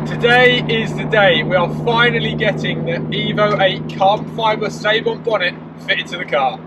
Today is the day. We are finally getting the Evo 8 carbon fibre Seibon bonnet fitted to the car.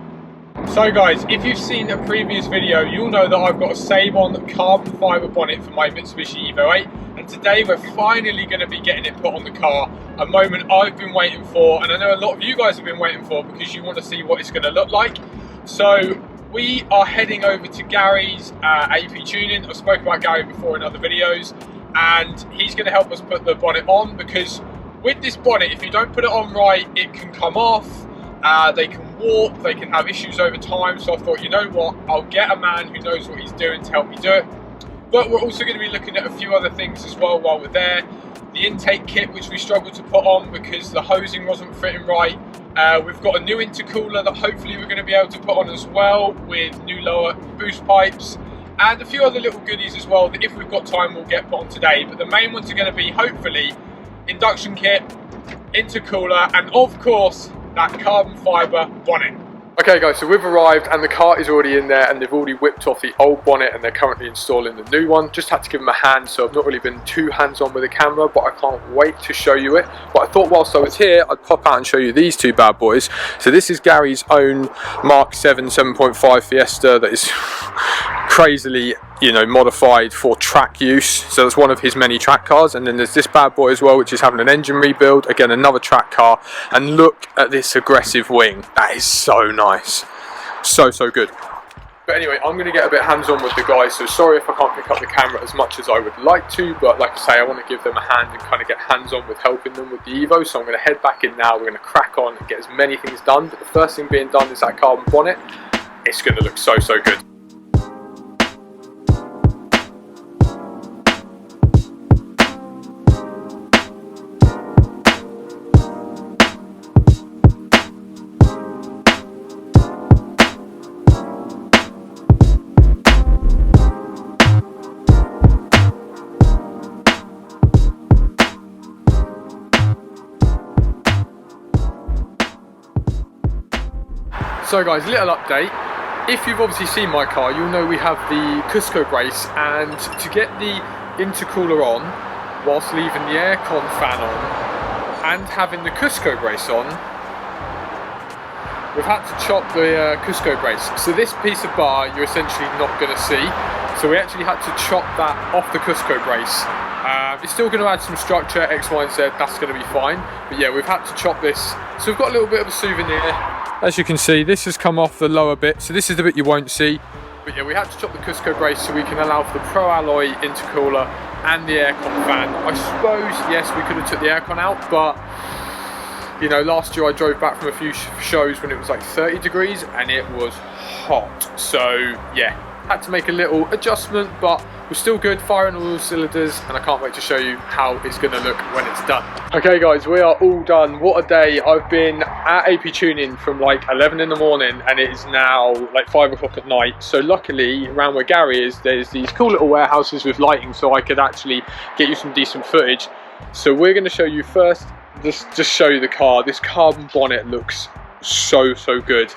So guys, if you've seen a previous video, you'll know that I've got a Seibon carbon fibre bonnet for my Mitsubishi Evo 8, and today we're finally going to be getting it put on the car, a moment I've been waiting for, and I know a lot of you guys have been waiting for because you want to see what it's going to look like. So we are heading over to Gary's AP Tuning. I've spoken about Gary before in other videos, and he's going to help us put the bonnet on, because with this bonnet, if you don't put it on right, it can come off, they can warp, they can have issues over time. So I thought, you know what, I'll get a man who knows what he's doing to help me do it. But we're also going to be looking at a few other things as well while we're there. The intake kit, which we struggled to put on because the hosing wasn't fitting right. We've got a new intercooler that hopefully we're going to be able to put on as well, with new lower boost pipes, and a few other little goodies as well that if we've got time we'll get put on today. But the main ones are going to be hopefully induction kit, intercooler, and of course that carbon fibre bonnet. Okay guys, so we've arrived and the car is already in there, and they've already whipped off the old bonnet and they're currently installing the new one. Just had to give them a hand, so I've not really been too hands-on with the camera, but I can't wait to show you it. But I thought whilst I was here, I'd pop out and show you these two bad boys. So this is Gary's own Mark 7 7.5 Fiesta that is crazily, you know, modified for track use. So that's one of his many track cars. And then there's this bad boy as well, which is having an engine rebuild. Again, another track car. And look at this aggressive wing. That is so nice. So good. But anyway, I'm going to get a bit hands-on with the guys, so sorry if I can't pick up the camera as much as I would like to, but like I say, I want to give them a hand and kind of get hands-on with helping them with the Evo. So I'm going to head back in now. We're going to crack on and get as many things done. But the first thing being done is that carbon bonnet. It's going to look so good. So guys, little update. If you've obviously seen my car, you'll know we have the Cusco brace, and to get the intercooler on whilst leaving the aircon fan on and having the Cusco brace on, we've had to chop the Cusco brace. So this piece of bar you're essentially not going to see. So we actually had to chop that off the Cusco brace. It's still going to add some structure, X, Y and Z, that's going to be fine. But yeah, we've had to chop this. So we've got a little bit of a souvenir. As you can see, this has come off the lower bit, so this is the bit you won't see. But yeah, we had to chop the Cusco brace so we can allow for the Pro Alloy intercooler and the aircon fan. I suppose, yes, we could have took the aircon out, but you know, last year I drove back from a few shows when it was like 30 degrees and it was hot. So yeah, had to make a little adjustment, but we're still good, firing all the cylinders, and I can't wait to show you how it's going to look when it's done. Okay guys, we are all done. What a day. I've been at AP Tuning from like 11 in the morning and it is now like 5 o'clock at night. So luckily, around where Gary is, there's these cool little warehouses with lighting, so I could actually get you some decent footage. So we're going to show you first, just show you the car. This carbon bonnet looks so good.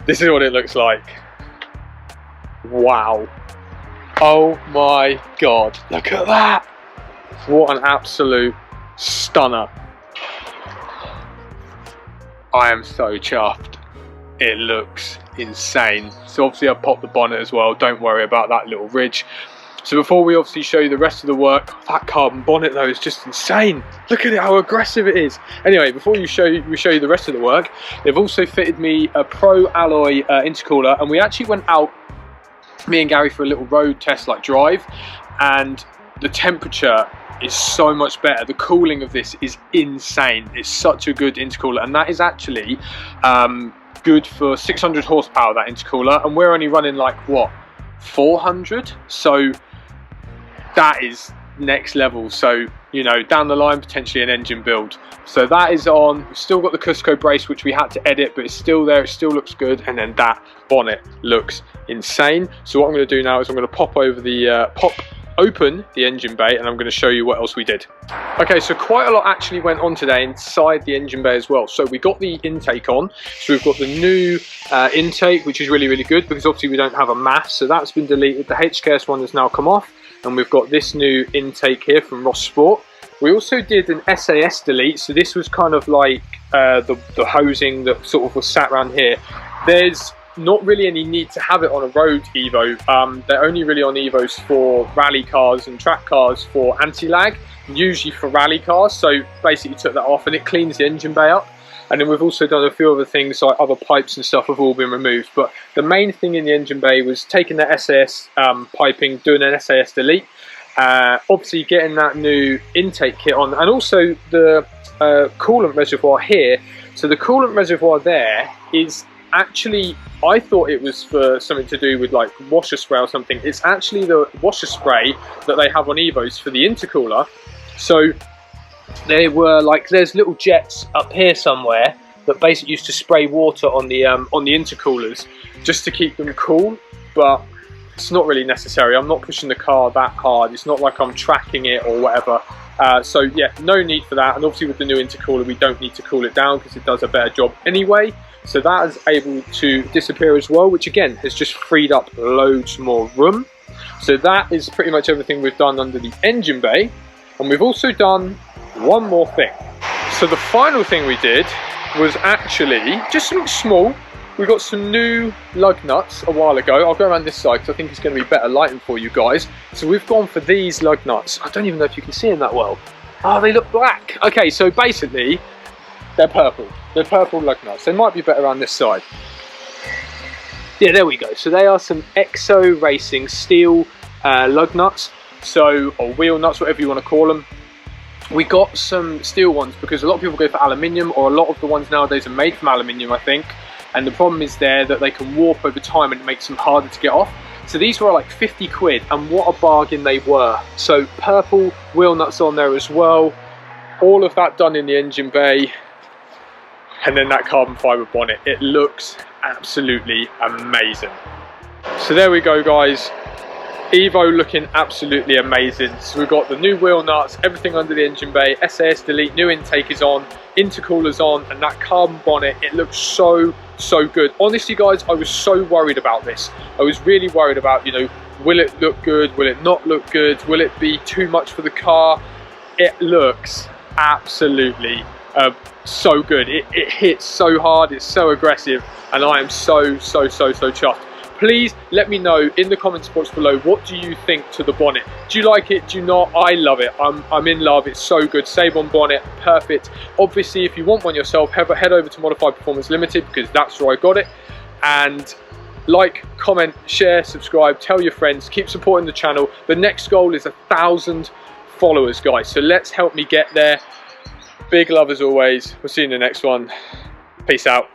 This is what it looks like. Wow. Oh my god, look at that! What an absolute stunner. I am so chuffed. It looks insane. So obviously I've popped the bonnet as well, don't worry about that little ridge. So before we obviously show you the rest of the work, that carbon bonnet though is just insane. Look at it, how aggressive it is. Anyway, before we show you the rest of the work, they've also fitted me a Pro Alloy intercooler, and we actually went out, me and Gary, for a little road test like drive, and the temperature is so much better. The cooling of this is insane. It's such a good intercooler, and that is actually good for 600 horsepower, that intercooler, and we're only running like what, 400, so that is next level. So you know, down the line potentially an engine build. So that is on. We've still got the Cusco brace, which we had to edit, but it's still there, it still looks good, and then that bonnet looks insane. So what I'm going to do now is I'm going to pop open the engine bay, and I'm going to show you what else we did. Okay, so quite a lot actually went on today inside the engine bay as well. So we got the intake on, so we've got the new intake, which is really good, because obviously we don't have a mass, so that's been deleted. The HKS one has now come off, and we've got this new intake here from Ross Sport. We also did an SAS delete, so this was kind of like the hosing that sort of was sat around here. There's not really any need to have it on a road Evo. They're only really on Evos for rally cars and track cars for anti-lag, usually for rally cars. So basically took that off and it cleans the engine bay up. And then we've also done a few other things, like other pipes and stuff have all been removed. But the main thing in the engine bay was taking the SAS piping, doing an SAS delete, obviously getting that new intake kit on, and also the coolant reservoir here. So the coolant reservoir there is actually, I thought it was for something to do with like washer spray or something. It's actually the washer spray that they have on Evos for the intercooler. So they were like, there's little jets up here somewhere that basically used to spray water on the intercoolers just to keep them cool, but it's not really necessary. I'm not pushing the car that hard. It's not like I'm tracking it or whatever. So yeah, no need for that. And obviously with the new intercooler, we don't need to cool it down because it does a better job anyway. So that is able to disappear as well, which again has just freed up loads more room. So that is pretty much everything we've done under the engine bay. And we've also done one more thing. So the final thing we did was actually just something small. We got some new lug nuts a while ago. I'll go around this side because I think it's going to be better lighting for you guys. So we've gone for these lug nuts. I don't even know if you can see them that well. Oh, they look black. Okay, so basically they're purple. They're purple lug nuts. They might be better around this side. Yeah, there we go. So they are some Exo Racing steel lug nuts. So, or wheel nuts, whatever you want to call them. We got some steel ones because a lot of people go for aluminium, or a lot of the ones nowadays are made from aluminium, I think. And the problem is there that they can warp over time and it makes them harder to get off. So these were like 50 quid, and what a bargain they were. So purple wheel nuts on there as well. All of that done in the engine bay. And then that carbon fibre bonnet. It looks absolutely amazing. So there we go, guys. Evo looking absolutely amazing. So we've got the new wheel nuts, everything under the engine bay, SAS delete, new intake is on, intercooler's on, and that carbon bonnet, it looks so good. Honestly guys, I was so worried about this. I was really worried about, you know, will it look good, will it not look good, will it be too much for the car? It looks absolutely so good. It hits so hard, it's so aggressive, and I am so chuffed. Please let me know in the comment box below, what do you think to the bonnet? Do you like it? Do you not? I love it. I'm in love. It's so good. Seibon bonnet, perfect. Obviously, if you want one yourself, head over to Modified Performance Limited because that's where I got it. And like, comment, share, subscribe, tell your friends, keep supporting the channel. The next goal is 1,000 followers, guys. So let's help me get there. Big love as always. We'll see you in the next one. Peace out.